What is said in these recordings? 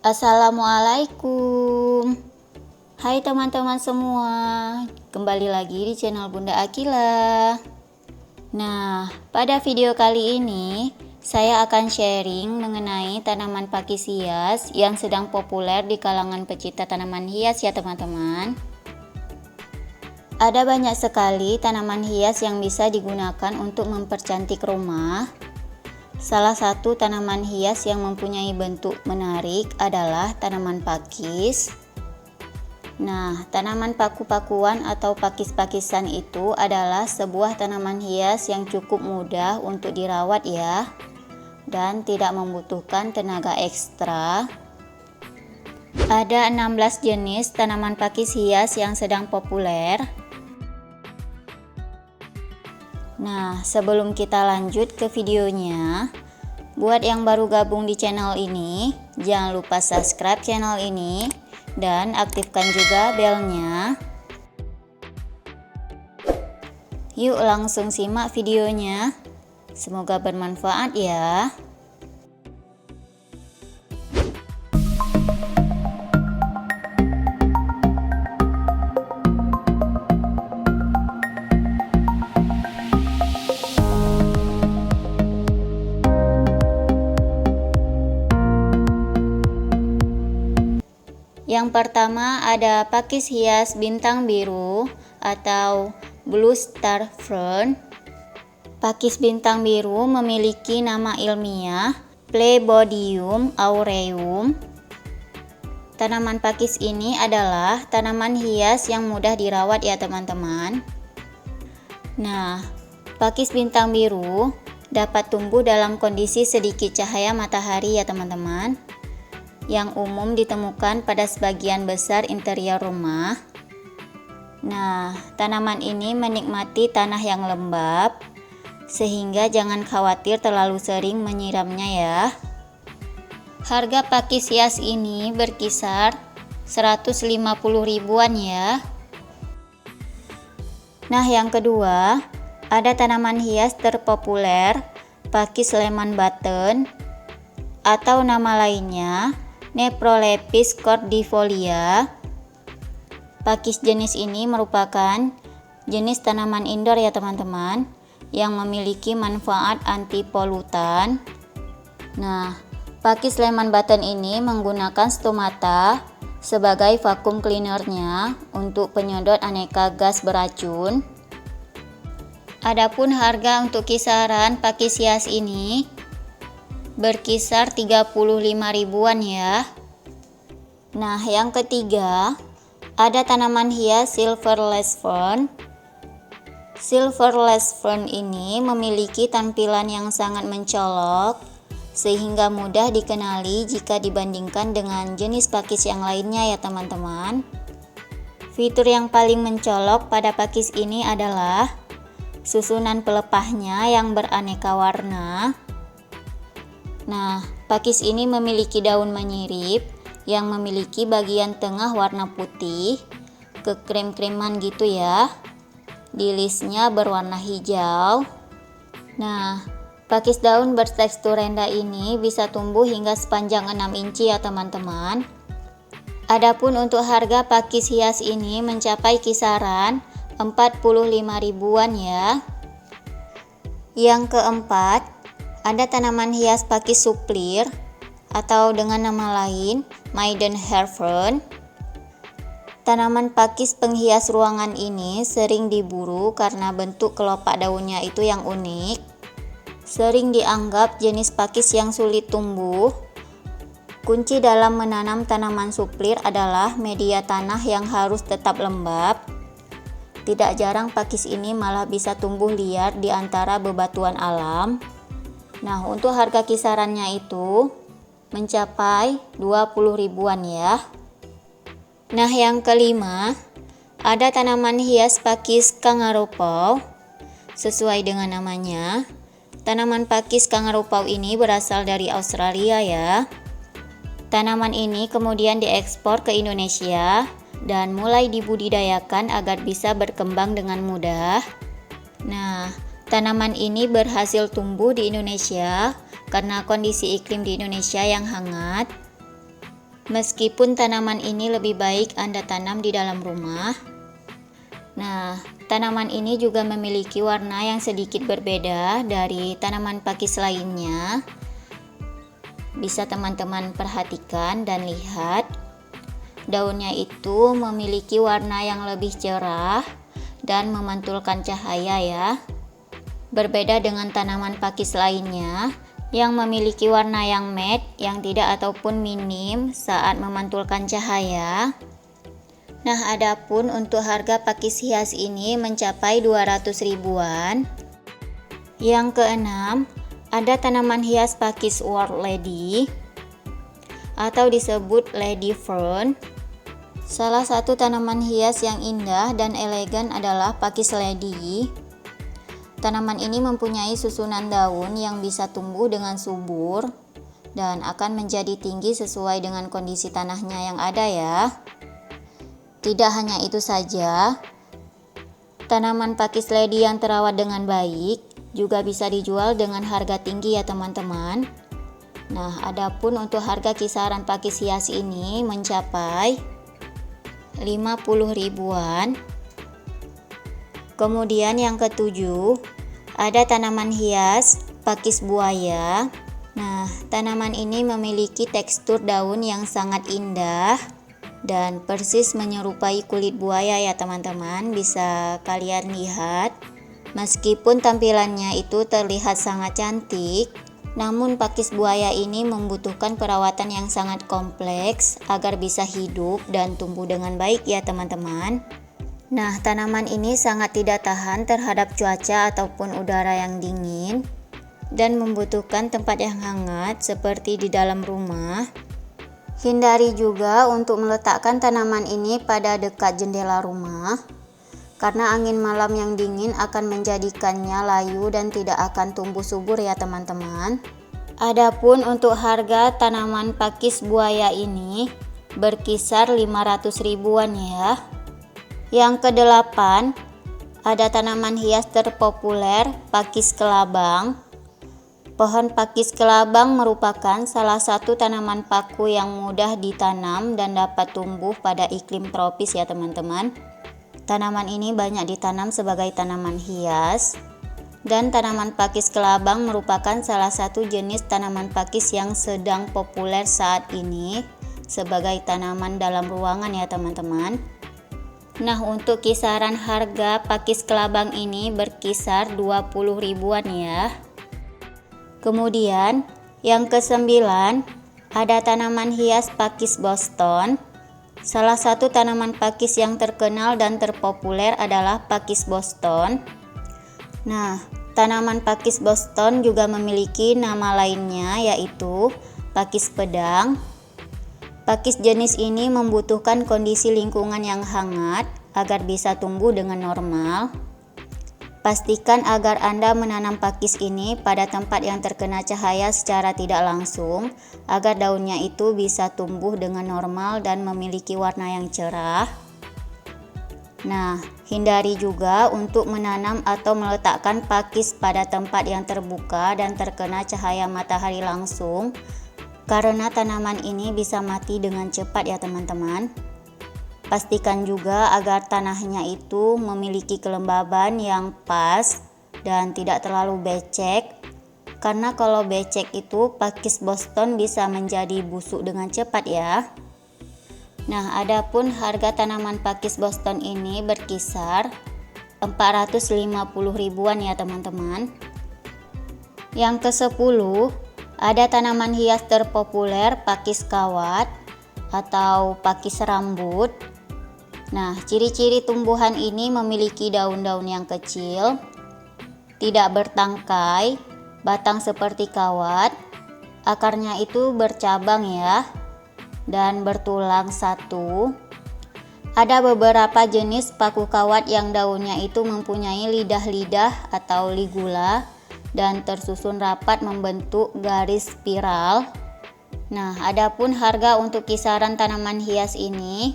Assalamualaikum. Hai teman-teman semua, kembali lagi di channel Bunda Akila. Nah, pada video kali ini saya akan sharing mengenai tanaman pakis hias yang sedang populer di kalangan pecinta tanaman hias ya teman-teman. Ada banyak sekali tanaman hias yang bisa digunakan untuk mempercantik rumah. Salah satu tanaman hias yang mempunyai bentuk menarik adalah tanaman pakis. Nah, tanaman paku-pakuan atau pakis-pakisan itu adalah sebuah tanaman hias yang cukup mudah untuk dirawat ya, dan tidak membutuhkan tenaga ekstra. Ada 16 jenis tanaman pakis hias yang sedang populer. Nah, sebelum kita lanjut ke videonya, buat yang baru gabung di channel ini, jangan lupa subscribe channel ini dan aktifkan juga belnya. Yuk langsung simak videonya. Semoga bermanfaat ya. Yang pertama ada pakis hias bintang biru atau Blue Star Fern. Pakis bintang biru memiliki nama ilmiah Phlebodium aureum. Tanaman pakis ini adalah tanaman hias yang mudah dirawat ya teman-teman. Nah, pakis bintang biru dapat tumbuh dalam kondisi sedikit cahaya matahari ya teman-teman, yang umum ditemukan pada sebagian besar interior rumah. Nah, tanaman ini menikmati tanah yang lembab, sehingga jangan khawatir terlalu sering menyiramnya ya. Harga pakis hias ini berkisar 150 ribuan ya. Nah, yang kedua, ada tanaman hias terpopuler, pakis lemon button, atau nama lainnya Nephrolepis cordifolia. Pakis jenis ini merupakan jenis tanaman indoor ya teman-teman, yang memiliki manfaat anti polutan. Nah, pakis lemon button ini menggunakan stomata sebagai vacuum cleanernya untuk penyedot aneka gas beracun. Adapun harga untuk kisaran pakis hias ini berkisar 35 ribuan ya. Nah, yang ketiga, ada tanaman hias Silverlace Fern. Silverlace Fern ini memiliki tampilan yang sangat mencolok, sehingga mudah dikenali jika dibandingkan dengan jenis pakis yang lainnya ya teman-teman. Fitur yang paling mencolok pada pakis ini adalah susunan pelepahnya yang beraneka warna. Nah, pakis ini memiliki daun menyirip yang memiliki bagian tengah warna putih ke krem-kreman gitu ya. Dilisnya berwarna hijau. Nah, pakis daun bertekstur rendah ini bisa tumbuh hingga sepanjang 6 inci ya teman-teman. Adapun untuk harga pakis hias ini mencapai kisaran 45 ribuan ya. Yang keempat, ada tanaman hias pakis suplir atau dengan nama lain Maidenhair Fern. Tanaman pakis penghias ruangan ini sering diburu karena bentuk kelopak daunnya itu yang unik. Sering dianggap jenis pakis yang sulit tumbuh. Kunci dalam menanam tanaman suplir adalah media tanah yang harus tetap lembab. Tidak jarang pakis ini malah bisa tumbuh liar di antara bebatuan alam. Nah, untuk harga kisarannya itu mencapai 20 ribuan ya. Nah, yang kelima, ada tanaman hias pakis kangaroo paw. Sesuai dengan namanya, tanaman pakis kangaroo paw ini berasal dari Australia ya. Tanaman ini kemudian diekspor ke Indonesia dan mulai dibudidayakan agar bisa berkembang dengan mudah. Nah, tanaman ini berhasil tumbuh di Indonesia karena kondisi iklim di Indonesia yang hangat. Meskipun tanaman ini lebih baik Anda tanam di dalam rumah. Nah, tanaman ini juga memiliki warna yang sedikit berbeda dari tanaman pakis lainnya. Bisa teman-teman perhatikan dan lihat. Daunnya itu memiliki warna yang lebih cerah dan memantulkan cahaya ya. Berbeda dengan tanaman pakis lainnya yang memiliki warna yang matte yang tidak ataupun minim saat memantulkan cahaya. Nah, adapun untuk harga pakis hias ini mencapai 200 ribuan. Yang keenam, ada tanaman hias pakis World Lady atau disebut Lady Fern. Salah satu tanaman hias yang indah dan elegan adalah pakis lady. Tanaman ini mempunyai susunan daun yang bisa tumbuh dengan subur dan akan menjadi tinggi sesuai dengan kondisi tanahnya yang ada ya. Tidak hanya itu saja, tanaman pakis lady yang terawat dengan baik juga bisa dijual dengan harga tinggi ya teman-teman. Nah, adapun untuk harga kisaran pakis hias ini mencapai 50 ribuan. Kemudian yang ketujuh, ada tanaman hias pakis buaya. Nah, tanaman ini memiliki tekstur daun yang sangat indah dan persis menyerupai kulit buaya ya teman-teman. Bisa kalian lihat. Meskipun tampilannya itu terlihat sangat cantik, namun pakis buaya ini membutuhkan perawatan yang sangat kompleks agar bisa hidup dan tumbuh dengan baik ya teman-teman. Nah, tanaman ini sangat tidak tahan terhadap cuaca ataupun udara yang dingin dan membutuhkan tempat yang hangat seperti di dalam rumah. Hindari juga untuk meletakkan tanaman ini pada dekat jendela rumah, karena angin malam yang dingin akan menjadikannya layu dan tidak akan tumbuh subur ya teman-teman. Adapun untuk harga tanaman pakis buaya ini berkisar 500 ribuan ya. Yang kedelapan, ada tanaman hias terpopuler pakis kelabang. Pohon pakis kelabang merupakan salah satu tanaman paku yang mudah ditanam dan dapat tumbuh pada iklim tropis ya teman-teman. Tanaman ini banyak ditanam sebagai tanaman hias, dan tanaman pakis kelabang merupakan salah satu jenis tanaman pakis yang sedang populer saat ini sebagai tanaman dalam ruangan ya teman-teman. Nah, untuk kisaran harga pakis kelabang ini berkisar 20 ribuan ya. Kemudian yang kesembilan, ada tanaman hias pakis Boston. Salah satu tanaman pakis yang terkenal dan terpopuler adalah pakis Boston. Nah, tanaman pakis Boston juga memiliki nama lainnya yaitu pakis pedang. Pakis jenis ini membutuhkan kondisi lingkungan yang hangat agar bisa tumbuh dengan normal. Pastikan agar Anda menanam pakis ini pada tempat yang terkena cahaya secara tidak langsung, agar daunnya itu bisa tumbuh dengan normal dan memiliki warna yang cerah. Nah, hindari juga untuk menanam atau meletakkan pakis pada tempat yang terbuka dan terkena cahaya matahari langsung, karena tanaman ini bisa mati dengan cepat ya teman-teman. Pastikan juga agar tanahnya itu memiliki kelembaban yang pas dan tidak terlalu becek, karena kalau becek itu pakis Boston bisa menjadi busuk dengan cepat ya. Nah, adapun harga tanaman pakis Boston ini berkisar 450 ribuan ya teman-teman. Yang ke-10, ada tanaman hias terpopuler pakis kawat atau pakis rambut. Nah, ciri-ciri tumbuhan ini memiliki daun-daun yang kecil, tidak bertangkai, batang seperti kawat, akarnya itu bercabang ya, dan bertulang satu. Ada beberapa jenis paku kawat yang daunnya itu mempunyai lidah-lidah atau ligula dan tersusun rapat membentuk garis spiral. Nah, adapun harga untuk kisaran tanaman hias ini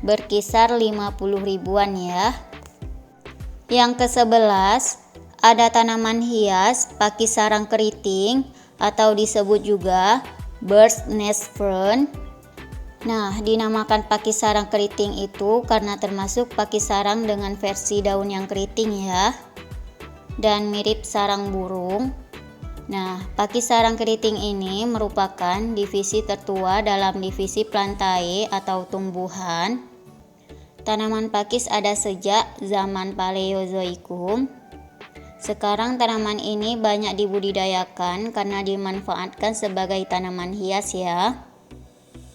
berkisar 50 ribuan ya. Yang ke-11, ada tanaman hias pakis sarang keriting atau disebut juga bird's nest fern. Nah, dinamakan pakis sarang keriting itu karena termasuk pakis sarang dengan versi daun yang keriting ya, dan mirip sarang burung. Nah, pakis sarang keriting ini merupakan divisi tertua dalam divisi Plantae atau tumbuhan. Tanaman pakis ada sejak zaman Paleozoikum. Sekarang tanaman ini banyak dibudidayakan karena dimanfaatkan sebagai tanaman hias ya.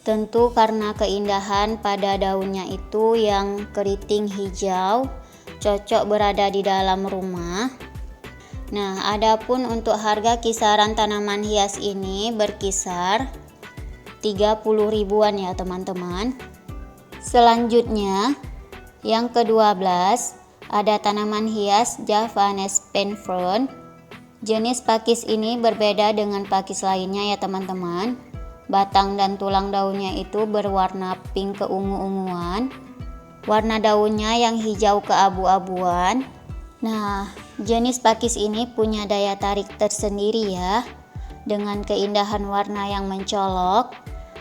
Tentu karena keindahan pada daunnya itu yang keriting hijau, cocok berada di dalam rumah. Nah, adapun untuk harga kisaran tanaman hias ini berkisar 30 ribuan ya teman-teman. Selanjutnya, yang ke-12 ada tanaman hias Javanese Penfern. Jenis pakis ini berbeda dengan pakis lainnya ya teman-teman. Batang dan tulang daunnya itu berwarna pink keungu-unguan. Warna daunnya yang hijau keabu-abuan. Nah, jenis pakis ini punya daya tarik tersendiri ya. Dengan keindahan warna yang mencolok,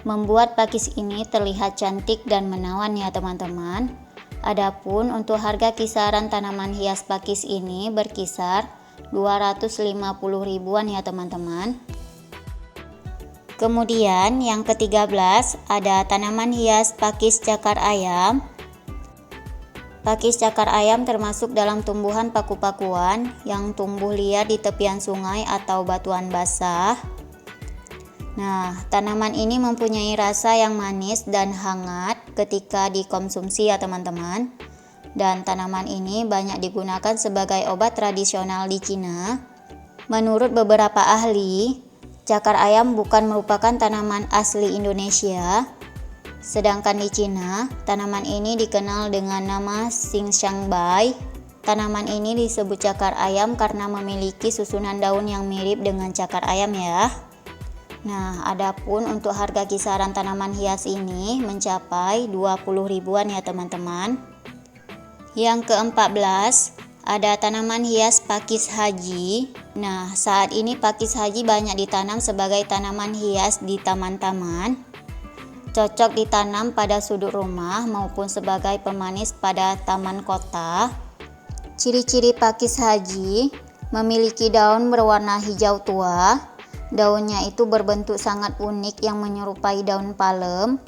membuat pakis ini terlihat cantik dan menawan ya teman-teman. Adapun untuk harga kisaran tanaman hias pakis ini berkisar 250 ribuan ya teman-teman. Kemudian yang ke-13 ada tanaman hias pakis cakar ayam. Pakis cakar ayam termasuk dalam tumbuhan paku-pakuan yang tumbuh liar di tepian sungai atau batuan basah. Nah, tanaman ini mempunyai rasa yang manis dan hangat ketika dikonsumsi ya teman-teman. Dan tanaman ini banyak digunakan sebagai obat tradisional di Cina. Menurut beberapa ahli, cakar ayam bukan merupakan tanaman asli Indonesia. Sedangkan di Cina, tanaman ini dikenal dengan nama Xingxiangbai. Tanaman ini disebut cakar ayam karena memiliki susunan daun yang mirip dengan cakar ayam ya. Nah, adapun untuk harga kisaran tanaman hias ini mencapai 20 ribuan ya teman-teman. Yang ke-14 ada tanaman hias pakis haji. Nah, saat ini pakis haji banyak ditanam sebagai tanaman hias di taman-taman. Cocok ditanam pada sudut rumah maupun sebagai pemanis pada taman kota. Ciri-ciri pakis haji memiliki daun berwarna hijau tua. Daunnya itu berbentuk sangat unik yang menyerupai daun palem,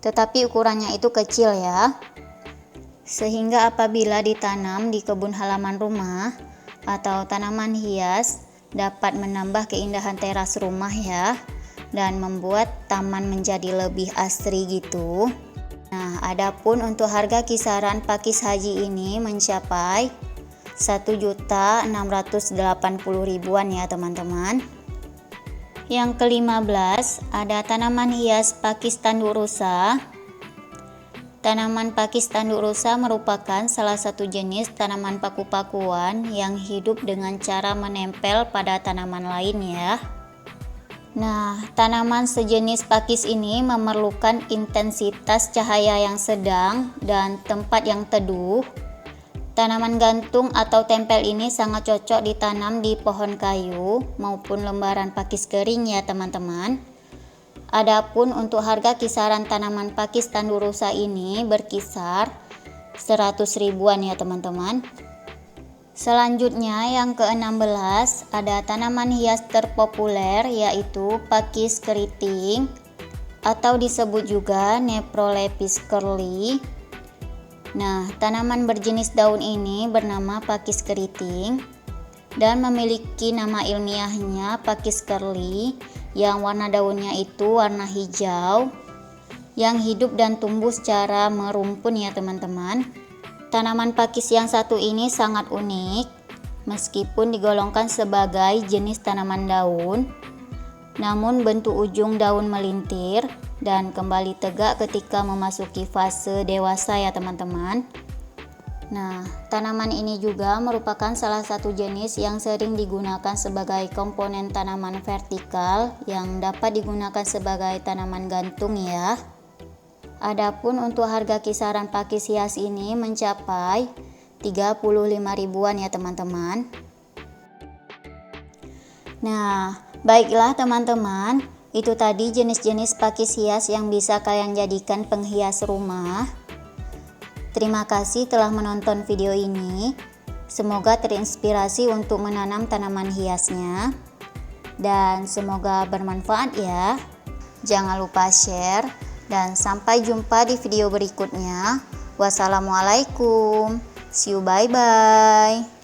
tetapi ukurannya itu kecil ya. Sehingga apabila ditanam di kebun halaman rumah atau tanaman hias dapat menambah keindahan teras rumah ya, dan membuat taman menjadi lebih asri gitu. Nah, adapun untuk harga kisaran pakis haji ini mencapai 1.680.000 ribuan ya teman-teman. Yang ke-15 ada tanaman hias pakis tanduk rusa. Tanaman pakis tanduk rusa merupakan salah satu jenis tanaman paku-pakuan yang hidup dengan cara menempel pada tanaman lain ya. Nah, tanaman sejenis pakis ini memerlukan intensitas cahaya yang sedang dan tempat yang teduh. Tanaman gantung atau tempel ini sangat cocok ditanam di pohon kayu maupun lembaran pakis kering ya teman-teman. Adapun untuk harga kisaran tanaman pakis tanduk rusa ini berkisar 100 ribuan ya teman-teman. Selanjutnya yang ke-16 ada tanaman hias terpopuler yaitu pakis keriting atau disebut juga Nephrolepis curli. Nah, tanaman berjenis daun ini bernama pakis keriting dan memiliki nama ilmiahnya pakis curli yang warna daunnya itu warna hijau yang hidup dan tumbuh secara merumpun ya teman-teman. Tanaman pakis yang satu ini sangat unik meskipun digolongkan sebagai jenis tanaman daun, namun bentuk ujung daun melintir dan kembali tegak ketika memasuki fase dewasa ya teman-teman. Nah, tanaman ini juga merupakan salah satu jenis yang sering digunakan sebagai komponen tanaman vertikal yang dapat digunakan sebagai tanaman gantung ya. Adapun untuk harga kisaran pakis hias ini mencapai 35 ribuan ya teman-teman. Nah, baiklah teman-teman, Itu tadi jenis-jenis pakis hias yang bisa kalian jadikan penghias rumah. Terima kasih telah menonton video ini. Semoga terinspirasi untuk menanam tanaman hiasnya. Dan semoga bermanfaat ya. Jangan lupa share. Dan sampai jumpa di video berikutnya. Wassalamualaikum. See you, bye-bye.